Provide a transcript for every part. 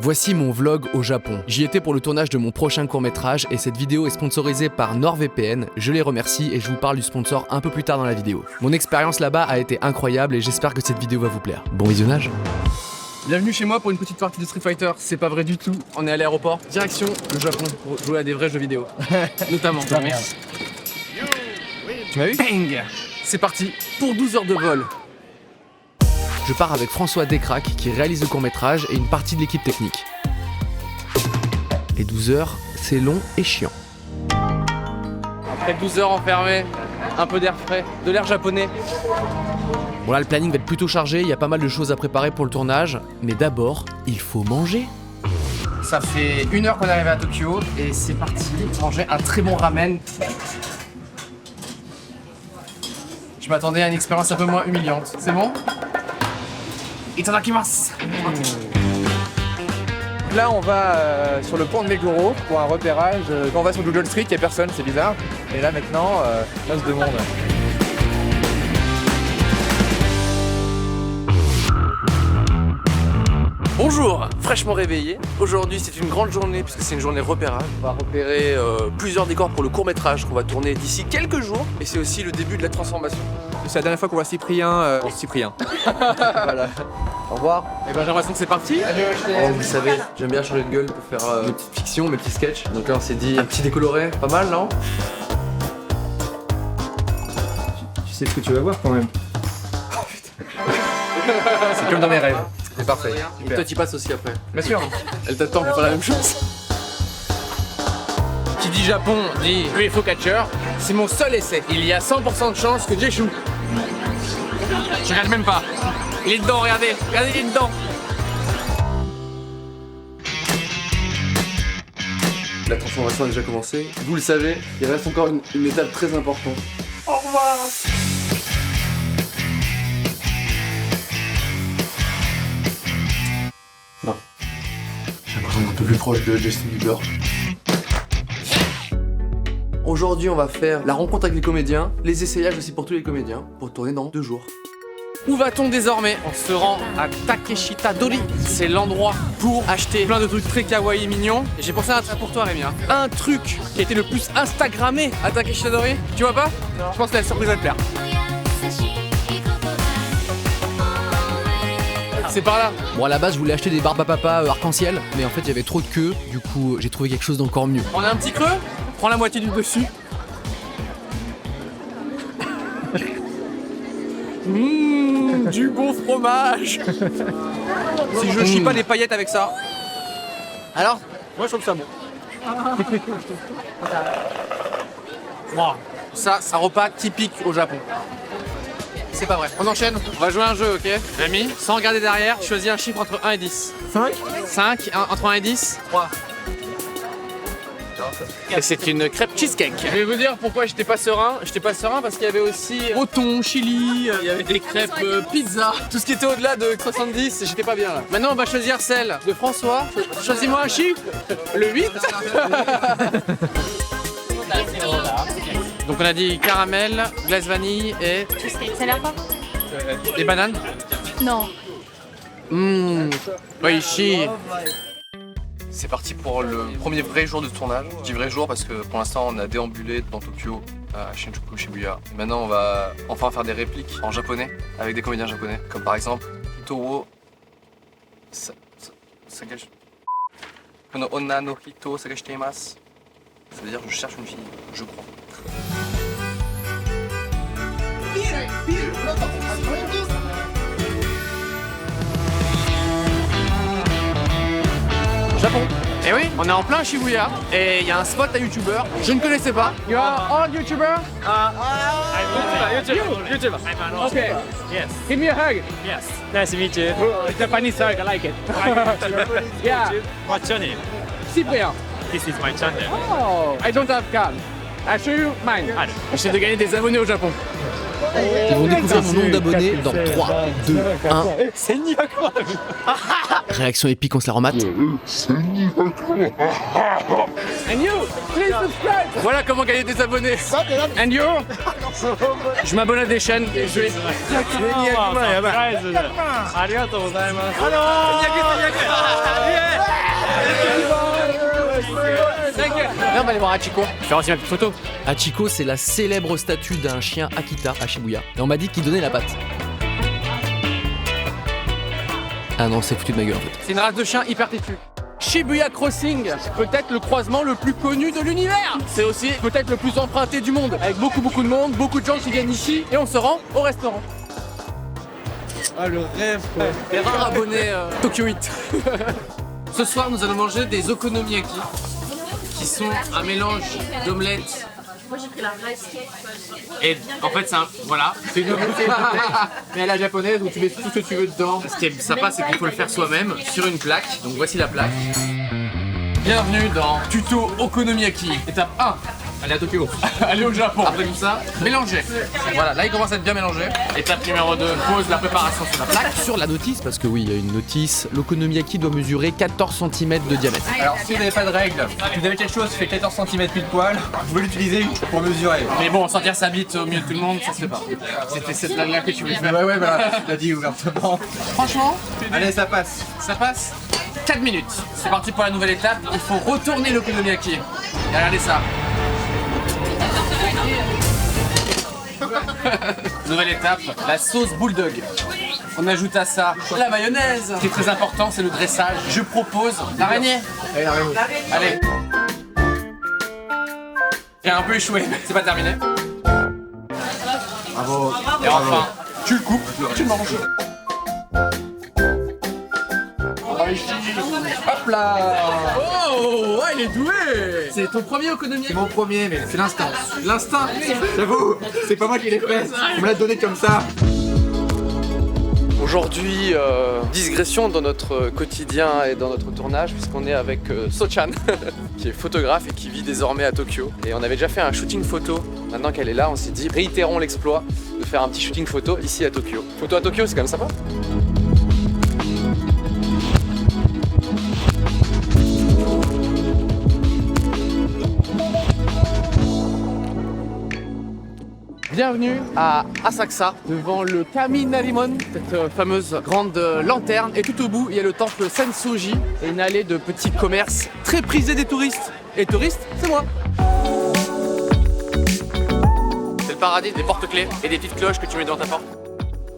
Voici mon vlog au Japon. J'y étais pour le tournage de mon prochain court-métrage et cette vidéo est sponsorisée par NordVPN. Je les remercie et je vous parle du sponsor un peu plus tard dans la vidéo. Mon expérience là-bas a été incroyable et j'espère que cette vidéo va vous plaire. Bon visionnage. Bienvenue chez moi pour une petite partie de Street Fighter. C'est pas vrai du tout. On est à l'aéroport. Direction le Japon pour jouer à des vrais jeux vidéo. Notamment. Ah merde. Tu m'as vu? Bang! C'est parti pour 12 heures de vol. Je pars avec François Descraques qui réalise le court-métrage et une partie de l'équipe technique. Les 12 heures, c'est long et chiant. Après 12 heures enfermées, un peu d'air frais, de l'air japonais. Bon là, le planning va être plutôt chargé, il y a pas mal de choses à préparer pour le tournage, mais d'abord, il faut manger. Ça fait 1 heure qu'on est arrivé à Tokyo et c'est parti pour manger un très bon ramen. Je m'attendais à une expérience un peu moins humiliante. C'est bon? Itadakimasu. Là, on va sur le pont de Meguro pour un repérage. Quand on va sur Google Street, il n'y a personne, c'est bizarre. Et là, maintenant, masse de monde. Bonjour, fraîchement réveillé. Aujourd'hui c'est une grande journée puisque c'est une journée repérage. On va repérer plusieurs décors pour le court-métrage qu'on va tourner d'ici quelques jours. Et c'est aussi le début de la transformation. C'est la dernière fois qu'on voit Cyprien. Cyprien. Voilà. Au revoir. Et ben j'ai l'impression que c'est parti. Oh, vous savez, j'aime bien changer de gueule pour faire mes petites fictions, mes petits sketchs. Donc là on s'est dit un petit décoloré, pas mal non? Tu sais ce que tu vas voir quand même. C'est comme dans mes rêves. C'est parfait. Et toi t'y passes aussi après. Bien sûr. Elle t'attend pour faire la même chose. Qui dit Japon dit UFO Catcher. C'est mon seul essai. Il y a 100% de chance que j'échoue. Je regarde même pas. Il est dedans, regardez. Regardez, il est dedans. La transformation a déjà commencé. Vous le savez, il reste encore une étape très importante. Au revoir. Non. J'ai l'impression d'être un peu plus proche de Justin Bieber. Aujourd'hui, on va faire la rencontre avec les comédiens, les essayages aussi pour tous les comédiens, pour tourner dans 2 jours. Où va-t-on désormais? On se rend à Takeshita Dori. C'est l'endroit pour acheter plein de trucs très kawaii mignons. Et j'ai pensé à un truc pour toi, Rémi. Un truc qui a été le plus Instagrammé à Takeshita Dori. Tu vois pas? Non. Je pense que la surprise va te plaire. C'est par là. Bon, à la base, je voulais acheter des barbes à papa arc-en-ciel, mais en fait, il y avait trop de queue. Du coup, j'ai trouvé quelque chose d'encore mieux. On a un petit creux. Prends la moitié du dessus. Du bon fromage. Si je chie pas les paillettes avec ça. Alors? Moi je trouve ça bon. Wow. Ça, c'est un repas typique au Japon. C'est pas vrai. On enchaîne. On va jouer à un jeu, ok? Rémi, sans regarder derrière, choisis un chiffre entre 1 et 10. 5? 5, entre 1 et 10? 3. Et c'est une crêpe cheesecake. Je vais vous dire pourquoi j'étais pas serein. J'étais pas serein parce qu'il y avait aussi thon, chili, il y avait des crêpes pizza. Tout ce qui était au-delà de 70, j'étais pas bien là. Maintenant on va choisir celle de François. Choisis-moi un chiffre. Le 8. Donc on a dit caramel, glace vanille et... Ça a l'air pas? Des bananes? Non. Oishi. C'est parti pour le premier vrai jour de tournage. Je dis vrai jour parce que pour l'instant on a déambulé dans Tokyo à Shinjuku, Shibuya. Et maintenant on va enfin faire des répliques en japonais avec des comédiens japonais. Comme par exemple Hito Sagashi. Kono onna no hito sagashite imasu. Ça veut dire je cherche une fille, je crois. Japon. Et oui, on est en plein Shibuya et il y a un spot à youtubeur. Je ne connaissais pas. You are all YouTuber? YouTuber. Okay. Yes. Give me a hug. Yes. Nice to meet you. Japanese hug, I like it. Yeah. What's your name? Cyprien. This is my channel. Oh, I don't have card. I'll show you mine. Allez. J'essaie de gagner des abonnés au Japon. Ils vont découvrir mon nombre d'abonnés dans 3, 2, 1. C'est quoi? Réaction épique, on se la remate. And you, please subscribe. Voilà comment gagner des abonnés. And you. Je m'abonne à des chaînes et je vais... Arigatou gozaimasu. va aller voir Hachiko. Faire aussi ma petite photo. Hachiko, c'est la célèbre statue d'un chien Akita à Shibuya. Et on m'a dit qu'il donnait la patte. Ah non, c'est foutu de ma gueule en fait. C'est une race de chien hyper têtue. Shibuya Crossing, peut-être le croisement le plus connu de l'univers. C'est aussi peut-être le plus emprunté du monde, avec beaucoup de monde, beaucoup de gens qui viennent ici et on se rend au restaurant. Ah, le rêve quoi. Les rares abonnés Tokyo 8. Ce soir, nous allons manger des okonomiyaki qui sont un mélange d'omelette. Moi j'ai pris la rice cake. Et en fait, c'est un. Voilà. C'est une omelette mais à la japonaise où tu mets tout ce que tu veux dedans. Ce qui est sympa, c'est qu'il faut le faire soi-même sur une plaque. Donc voici la plaque. Bienvenue dans Tuto Okonomiyaki. Étape 1. Allez à Tokyo. Allez au Japon. Après tout ça, mélanger. Voilà, là il commence à être bien mélangé. Étape numéro 2, pose la préparation sur la plaque. Sur la notice, parce que oui, il y a une notice, l'okonomiyaki doit mesurer 14 cm de diamètre. Alors si vous n'avez pas de règles, si vous avez quelque chose qui fait 14 cm pile poil, vous pouvez l'utiliser pour mesurer. Mais bon, sentir sa bite au milieu de tout le monde, ça se fait pas. C'était cette blague-là que tu voulais faire. Ouais, voilà, tu l'as dit ouvertement. Franchement, Allez, ça passe. ça passe 4 minutes. C'est parti pour la nouvelle étape. Il faut retourner l'okonomiyaki. Et regardez ça. Nouvelle étape, la sauce bulldog. On ajoute à ça la mayonnaise. Ce qui est très important, c'est le dressage. Je propose l'araignée. Allez, l'araignée. Allez. J'ai un peu échoué, mais c'est pas terminé. Bravo. Et enfin, tu le coupes, tu le manges. Hop là. Oh, ouais, il est doué. C'est ton premier C'est okonomiyaki. mon premier, mais c'est l'instinct. L'instinct. J'avoue, c'est pas moi qui l'ai fait. On me l'a donné comme ça. Aujourd'hui, digression dans notre quotidien et dans notre tournage, puisqu'on est avec Sochan, qui est photographe et qui vit désormais à Tokyo. Et on avait déjà fait un shooting photo. Maintenant qu'elle est là, on s'est dit, réitérons l'exploit de faire un petit shooting photo ici à Tokyo. Photo à Tokyo, c'est quand même sympa. Bienvenue à Asakusa, devant le Kaminarimon, cette fameuse grande lanterne. Et tout au bout, il y a le temple Sensoji et une allée de petits commerces très prisés des touristes. Et touristes, c'est moi. C'est le paradis des porte-clés et des petites cloches que tu mets dans ta porte.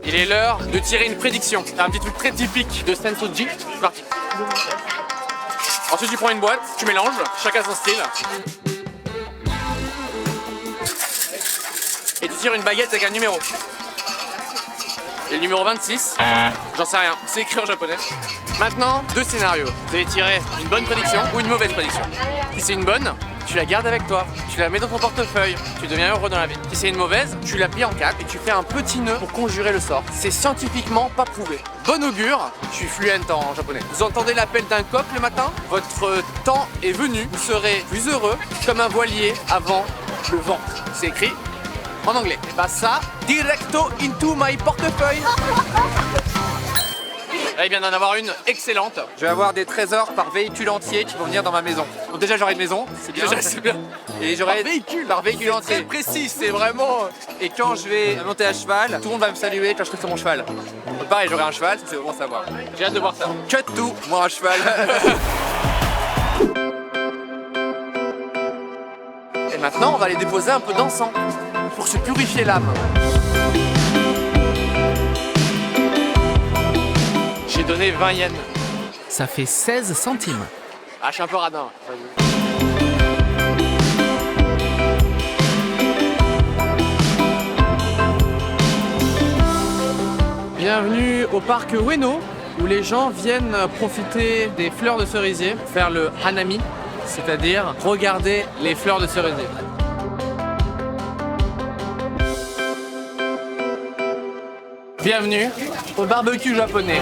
Il est l'heure de tirer une prédiction. C'est un petit truc très typique de Sensoji. C'est parti. Ensuite, tu prends une boîte, tu mélanges, chacun son style. Et tu tires une baguette avec un numéro. Et le numéro 26, j'en sais rien, c'est écrit en japonais. Maintenant, deux scénarios. Vous allez tirer une bonne prédiction ou une mauvaise prédiction. Si c'est une bonne, tu la gardes avec toi, tu la mets dans ton portefeuille, tu deviens heureux dans la vie. Si c'est une mauvaise, tu la plies en 4 et tu fais un petit nœud pour conjurer le sort. C'est scientifiquement pas prouvé. Bon augure, je suis fluent en japonais. Vous entendez l'appel d'un coq le matin, votre temps est venu, vous serez plus heureux comme un voilier avant le vent. C'est écrit en anglais. Et bah ça, directo into my portefeuille. Là, il vient d'en avoir une excellente. Je vais avoir des trésors par véhicule entier qui vont venir dans ma maison. Donc déjà j'aurai une maison, c'est bien. Déjà, c'est bien. Et j'aurai par véhicule entier. Très précis, c'est vraiment. Et quand je vais monter à cheval, tout le monde va me saluer quand je serai sur mon cheval. Donc pareil, j'aurai un cheval, c'est bon à savoir. J'ai hâte de voir ça. Cut tout, moi un cheval. Et maintenant, on va aller déposer un peu d'encens pour se purifier l'âme. J'ai donné 20 yens. Ça fait 16 centimes. Ah, je suis un peu radin. Bienvenue au parc Ueno, où les gens viennent profiter des fleurs de cerisier, faire le hanami, c'est-à-dire regarder les fleurs de cerisier. Bienvenue au barbecue japonais.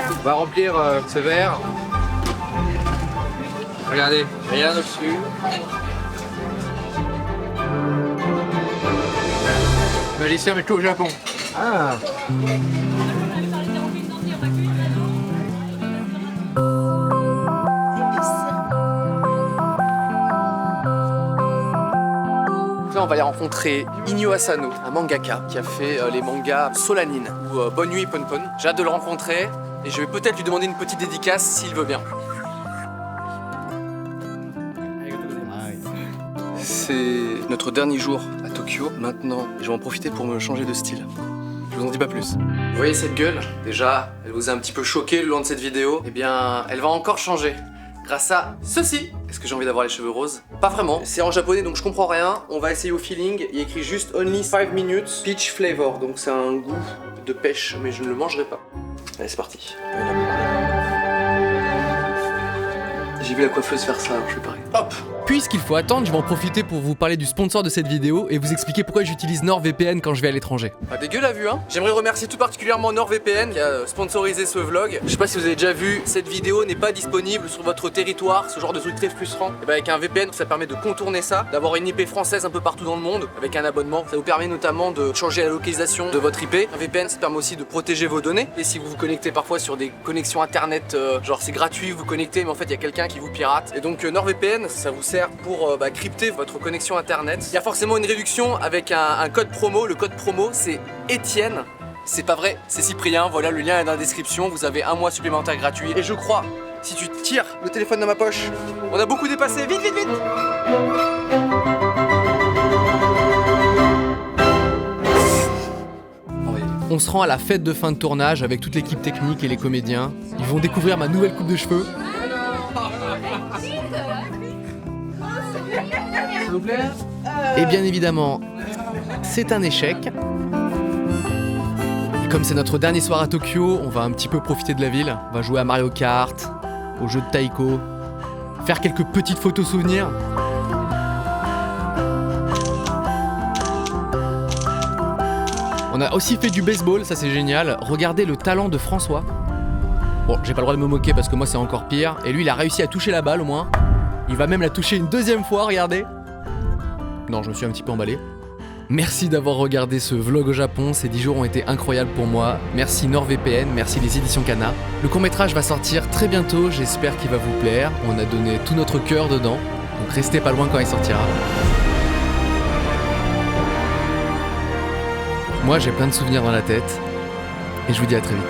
On va remplir ce verre. Regardez, rien dessus. Magicien mais tout au Japon. Ah. Là, on va aller rencontrer Inyo Asano, un mangaka qui a fait les mangas Solanine ou Bonne Nuit Pon-Pon. J'ai hâte de le rencontrer et je vais peut-être lui demander une petite dédicace s'il veut bien. c'est notre dernier jour à Tokyo. Maintenant, je vais en profiter pour me changer de style. Je vous en dis pas plus. Vous voyez cette gueule? Déjà, elle vous a un petit peu choqué le long de cette vidéo. Eh bien, elle va encore changer. Grâce à ceci. Est-ce que j'ai envie d'avoir les cheveux roses? Pas vraiment. C'est en japonais donc je comprends rien. On va essayer au feeling. Il y a écrit juste only 5 minutes peach flavor. Donc c'est un goût de pêche, mais je ne le mangerai pas. Allez, c'est parti. J'ai vu la coiffeuse faire ça, alors je fais pareil. Hop! Puisqu'il faut attendre, je vais en profiter pour vous parler du sponsor de cette vidéo et vous expliquer pourquoi j'utilise NordVPN quand je vais à l'étranger. Ah, dégueu la vue, hein. J'aimerais remercier tout particulièrement NordVPN qui a sponsorisé ce vlog. Je sais pas si vous avez déjà vu, cette vidéo n'est pas disponible sur votre territoire, ce genre de truc très frustrant. Et bah avec un VPN, ça permet de contourner ça, d'avoir une IP française un peu partout dans le monde avec un abonnement. Ça vous permet notamment de changer la localisation de votre IP. Un VPN, ça permet aussi de protéger vos données. Et si vous vous connectez parfois sur des connexions internet, genre c'est gratuit, vous vous connectez, mais en fait il y a quelqu'un qui vous pirate. Et donc NordVPN, ça vous sert pour crypter votre connexion internet. Il y a forcément une réduction avec un code promo. Le code promo c'est Etienne. C'est pas vrai, c'est Cyprien. Voilà, le lien est dans la description. Vous avez un mois supplémentaire gratuit. Et je crois, si tu tires le téléphone dans ma poche, on a beaucoup dépassé. Vite, vite, vite! On se rend à la fête de fin de tournage avec toute l'équipe technique et les comédiens. Ils vont découvrir ma nouvelle coupe de cheveux. Et bien évidemment, c'est un échec. Et comme c'est notre dernier soir à Tokyo, on va un petit peu profiter de la ville. On va jouer à Mario Kart, au jeu de Taiko, faire quelques petites photos souvenirs. On a aussi fait du baseball, ça c'est génial. Regardez le talent de François. Bon, j'ai pas le droit de me moquer parce que moi c'est encore pire. Et lui il a réussi à toucher la balle au moins. Il va même la toucher une deuxième fois, regardez. Non, je me suis un petit peu emballé. Merci d'avoir regardé ce vlog au Japon, ces 10 jours ont été incroyables pour moi. Merci NordVPN, merci les éditions Kana. Le court-métrage va sortir très bientôt, j'espère qu'il va vous plaire. On a donné tout notre cœur dedans, donc restez pas loin quand il sortira. Moi j'ai plein de souvenirs dans la tête, et je vous dis à très vite.